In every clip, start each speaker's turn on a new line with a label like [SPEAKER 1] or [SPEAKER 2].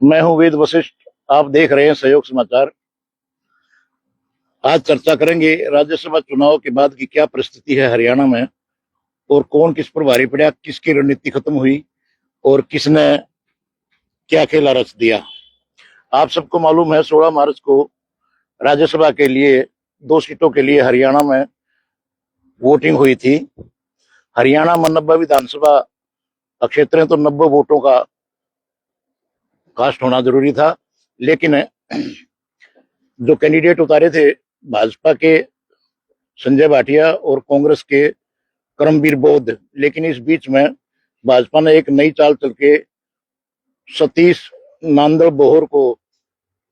[SPEAKER 1] मैं हूं वेद वशिष्ठ। आप देख रहे हैं सहयोग समाचार। आज चर्चा करेंगे राज्यसभा चुनाव के बाद की क्या परिस्थिति है हरियाणा में, और कौन किस पर भारी पड़ा, किसकी रणनीति खत्म हुई और किसने क्या खेला रच दिया। आप सबको मालूम है 16 मार्च को राज्यसभा के लिए 2 सीटों के लिए हरियाणा में वोटिंग हुई थी। हरियाणा में 90 विधानसभा क्षेत्र है, तो 90 वोटों का कास्ट होना जरूरी था। लेकिन जो कैंडिडेट उतारे थे भाजपा के संजय भाटिया और कांग्रेस के करमबीर बौद्ध, लेकिन इस बीच में भाजपा ने एक नई चाल चल के सतीश नांदल बोहर को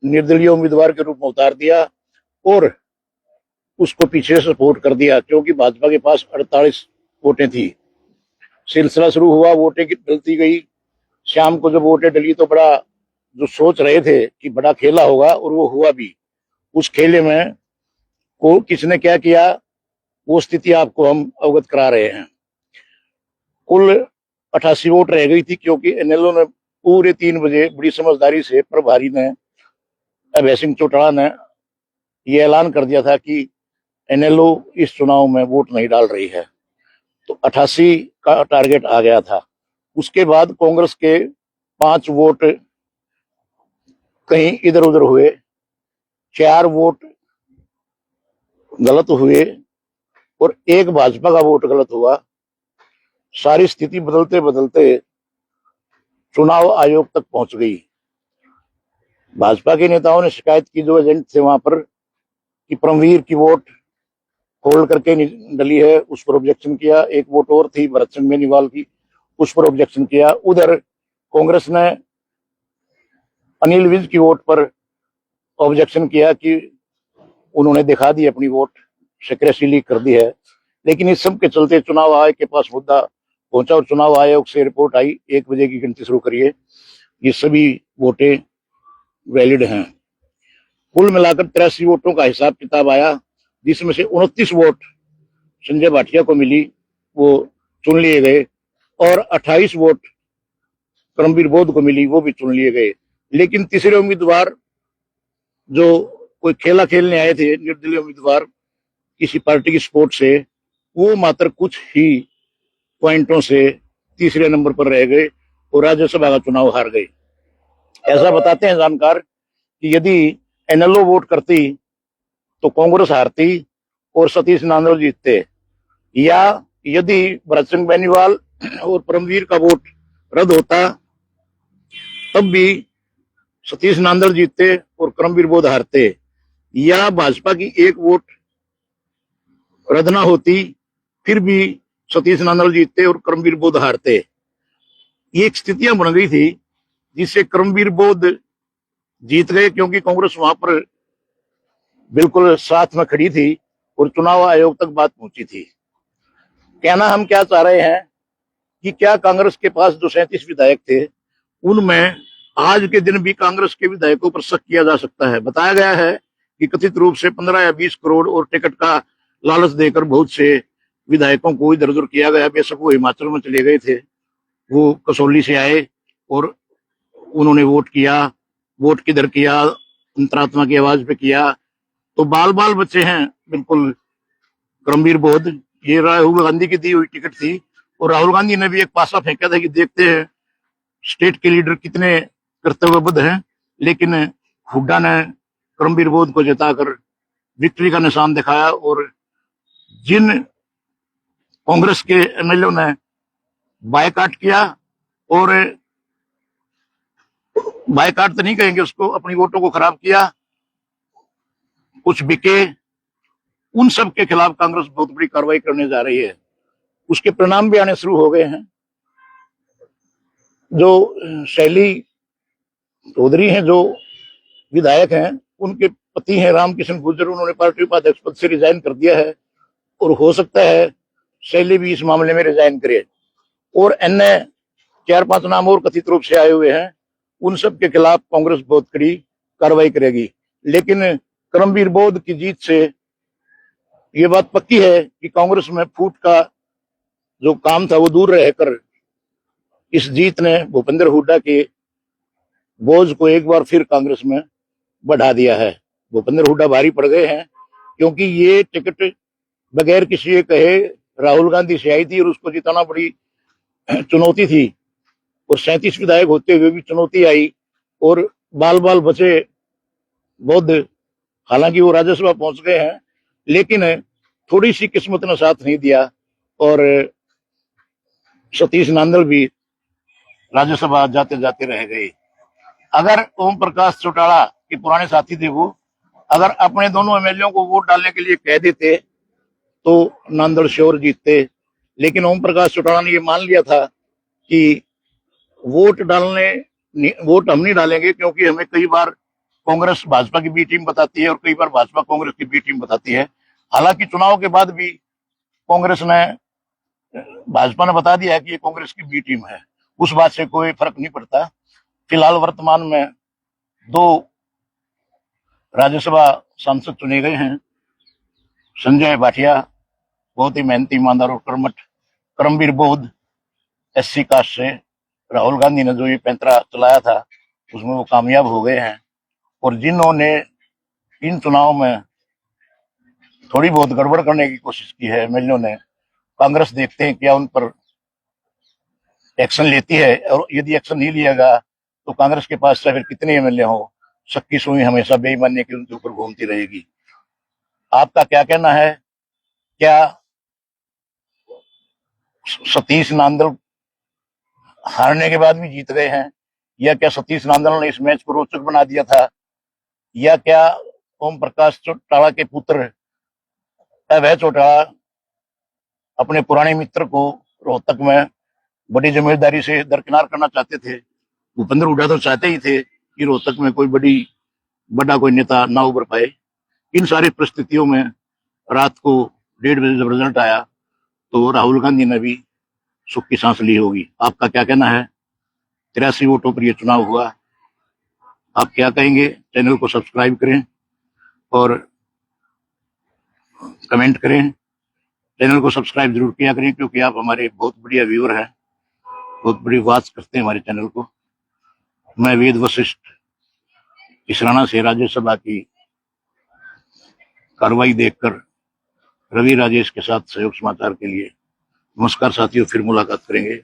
[SPEAKER 1] निर्दलीय उम्मीदवार के रूप में उतार दिया और उसको पीछे से सपोर्ट कर दिया, क्योंकि भाजपा के पास 48 वोटें थी। सिलसिला शुरू हुआ, वोटें डलती गई। शाम को जब वोटें डली तो बड़ा जो सोच रहे थे कि बड़ा खेला होगा, और वो हुआ भी। उस खेले में को किसने क्या किया वो स्थिति आपको हम अवगत करा रहे हैं। कुल 88 वोट रह गई थी, क्योंकि एनएलओ ने पूरे 3 बजे बड़ी समझदारी से प्रभारी ने अभय सिंह चौटाला ने ये ऐलान कर दिया था कि एनएलओ इस चुनाव में वोट नहीं डाल रही है, तो 88 का टारगेट आ गया था। उसके बाद कांग्रेस के 5 वोट कहीं इधर उधर हुए, 4 वोट गलत हुए और 1 भाजपा का वोट गलत हुआ। सारी स्थिति बदलते बदलते चुनाव आयोग तक पहुंच गई। भाजपा के नेताओं ने शिकायत की, जो एजेंट थे वहां पर, कि परमवीर की वोट होल्ड करके डली है, उस पर ऑब्जेक्शन किया। 1 वोट और थी भरत सिंह बेनीवाल की, उस पर ऑब्जेक्शन किया। उधर कांग्रेस ने अनिल विज की वोट पर ऑब्जेक्शन किया कि उन्होंने दिखा दी अपनी वोट, सिक्रेसी लीक कर दी है। लेकिन इस सब के चलते चुनाव आयोग के पास मुद्दा पहुंचा और चुनाव आयोग से रिपोर्ट आई, 1 बजे की गिनती शुरू करिए, ये सभी वोटें वैलिड हैं। कुल मिलाकर 83 वोटों का हिसाब किताब आया, जिसमें से 29 वोट संजय भाटिया को मिली, वो चुन लिए गए, और 28 वोट करमबीर बौद्ध को मिली, वो भी चुन लिए गए। लेकिन तीसरे उम्मीदवार जो कोई खेला खेलने आए थे, निर्दलीय उम्मीदवार किसी पार्टी की सपोर्ट से, वो मात्र कुछ ही पॉइंटों से तीसरे नंबर पर रह गए और राज्यसभा का चुनाव हार गए। ऐसा बताते हैं जानकार कि यदि एनएलओ वोट करती तो कांग्रेस हारती और सतीश नांदल जीतते, या यदि भरत सिंह बेनीवाल और परमवीर का वोट रद्द होता तब भी सतीश नांदल जीतते और करमबीर बौद्ध हारते, या भाजपा की 1 वोट रद्द ना होती फिर भी सतीश नांदल जीतते और करमबीर बौद्ध हारते। ये एक स्थितियां बन गई थी, जिससे करमबीर बौद्ध जीत गए, क्योंकि कांग्रेस वहां पर बिल्कुल साथ में खड़ी थी और चुनाव आयोग तक बात पहुंची थी। कहना हम क्या चाह रहे हैं कि क्या कांग्रेस के पास जो 37 विधायक थे, उनमें आज के दिन भी कांग्रेस के विधायकों पर शक किया जा सकता है। बताया गया है कि कथित रूप से 15 या 20 करोड़ और टिकट का लालच देकर बहुत से विधायकों को इधर उधर किया गया। बेशक वो हिमाचल में चले गए थे, वो कसौली से आए और उन्होंने वोट किया। वोट किधर किया? अंतरात्मा की आवाज पे किया। तो बाल बाल बच्चे हैं बिल्कुल करमबीर बौद्ध। ये राहुल गांधी की दी हुई टिकट थी, और राहुल गांधी ने भी एक पासा फेंका था कि देखते हैं स्टेट के लीडर कितने कर्तव्यबद्ध हैं। लेकिन हुड्डा ने करमबीर बौद्ध को जिताकर विक्ट्री का निशान दिखाया, और जिन कांग्रेस के एमएलए ने बायकाट किया, और बायकाट तो नहीं कहेंगे उसको, अपनी वोटों को खराब किया, कुछ बिके, उन सब के खिलाफ कांग्रेस बहुत बड़ी कार्रवाई करने जा रही है। उसके परिणाम भी आने शुरू हो गए हैं। जो शैली चौधरी हैं, जो विधायक हैं, उनके पति हैं रामकिशन गुर्जर, उन्होंने पार्टी उपाध्यक्ष पद से रिजाइन कर दिया है, और हो सकता है शैली भी इस मामले में रिजाइन करे। और अन्य 4-5 नाम और कथित रूप से आए हुए हैं, उन सब के खिलाफ कांग्रेस बहुत कड़ी कार्रवाई करेगी। लेकिन करमबीर बौद्ध की जीत से ये बात पक्की है कि कांग्रेस में फूट का जो काम था वो दूर रहकर इस जीत ने भूपेंद्र हुड्डा के बोझ को एक बार फिर कांग्रेस में बढ़ा दिया है। भूपेंद्र हुड्डा भारी पड़ गए हैं, क्योंकि ये टिकट बगैर किसी ये कहे राहुल गांधी से आई थी और उसको जिताना बड़ी चुनौती थी, और 37 विधायक होते हुए भी चुनौती आई, और बाल बाल बचे बौद्ध। हालांकि वो राज्यसभा पहुंच गए हैं, लेकिन थोड़ी सी किस्मत ने साथ नहीं दिया, और सतीश नांदल भी राज्यसभा जाते जाते रह गए। अगर ओम प्रकाश चौटाला के पुराने साथी थे वो, अगर अपने दोनों एमएलए को वोट डालने के लिए कह देते तो नांदल श्योर जीतते। लेकिन ओम प्रकाश चौटाला ने ये मान लिया था कि वोट हम नहीं डालेंगे, क्योंकि हमें कई बार कांग्रेस भाजपा की बी टीम बताती है और कई बार भाजपा कांग्रेस की बी टीम बताती है। हालांकि चुनाव के बाद भी कांग्रेस ने भाजपा ने बता दिया है कि ये कांग्रेस की बी टीम है, उस बात से कोई फर्क नहीं पड़ता। फिलहाल वर्तमान में 2 राज्यसभा सांसद चुने गए हैं। संजय भाटिया बहुत ही मेहनती, ईमानदार और कर्मठ कर्मवीर बौद्ध एससी कास्ट से, राहुल गांधी ने जो ये पैंतरा चलाया था उसमें वो कामयाब हो गए हैं। और जिन्होंने इन चुनाव में थोड़ी बहुत गड़बड़ करने की कोशिश की है एमएलए ने, कांग्रेस देखते हैं क्या उन पर एक्शन लेती है, और यदि एक्शन नहीं लिएगा तो कांग्रेस के पास चाहे फिर कितने एमएलए हो, सक्की सुई हमेशा बेईमानी की उनके ऊपर घूमती रहेगी। आपका क्या कहना है? क्या सतीश नांदल हारने के बाद भी जीत गए हैं, या क्या सतीश नांदल ने इस मैच को रोचक बना दिया था, या क्या ओम प्रकाश चौटाला के पुत्र अभय चौटाला अपने पुराने मित्र को रोहतक में बड़ी जिम्मेदारी से दरकिनार करना चाहते थे? भूपेंद्र हुड्डा तो चाहते ही थे कि रोहतक में कोई बड़ा कोई नेता ना उभर पाए। इन सारी परिस्थितियों में रात को 1:30 बजे जब रिजल्ट आया तो राहुल गांधी ने भी सुख की सांस ली होगी। आपका क्या कहना है? 83 वोटों पर यह चुनाव हुआ, आप क्या कहेंगे? चैनल को सब्सक्राइब करें और कमेंट करें। चैनल को सब्सक्राइब जरूर किया करें, क्योंकि आप हमारे बहुत बढ़िया व्यूअर हैं, बहुत बड़ी वॉच करते हैं हमारे चैनल को। मैं वेद वशिष्ठ इसराना से राज्यसभा की कार्रवाई देखकर रवि राजेश के साथ सहयोग समाचार के लिए। नमस्कार साथियों, फिर मुलाकात करेंगे।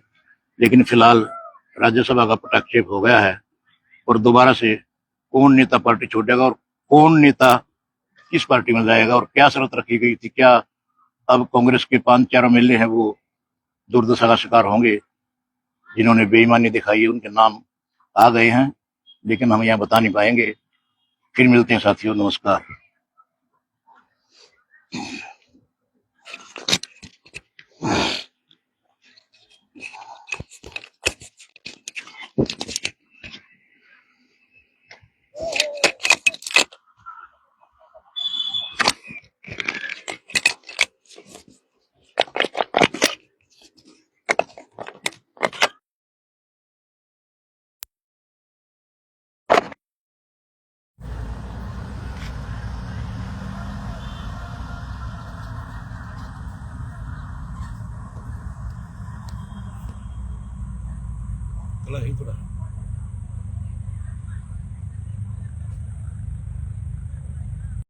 [SPEAKER 1] लेकिन फिलहाल राज्यसभा का पटाक्षेप हो गया है, और दोबारा से कौन नेता पार्टी छोड़ेगा और कौन नेता किस पार्टी में जाएगा, और क्या शर्त रखी गई थी, क्या अब कांग्रेस के 5-4 एमएलए हैं वो दुर्दशा का शिकार होंगे? जिन्होंने बेईमानी दिखाई है उनके नाम आ गए हैं, लेकिन हम यहाँ बता नहीं पाएंगे। फिर मिलते हैं साथियों, नमस्कार।
[SPEAKER 2] चला ही थोड़ा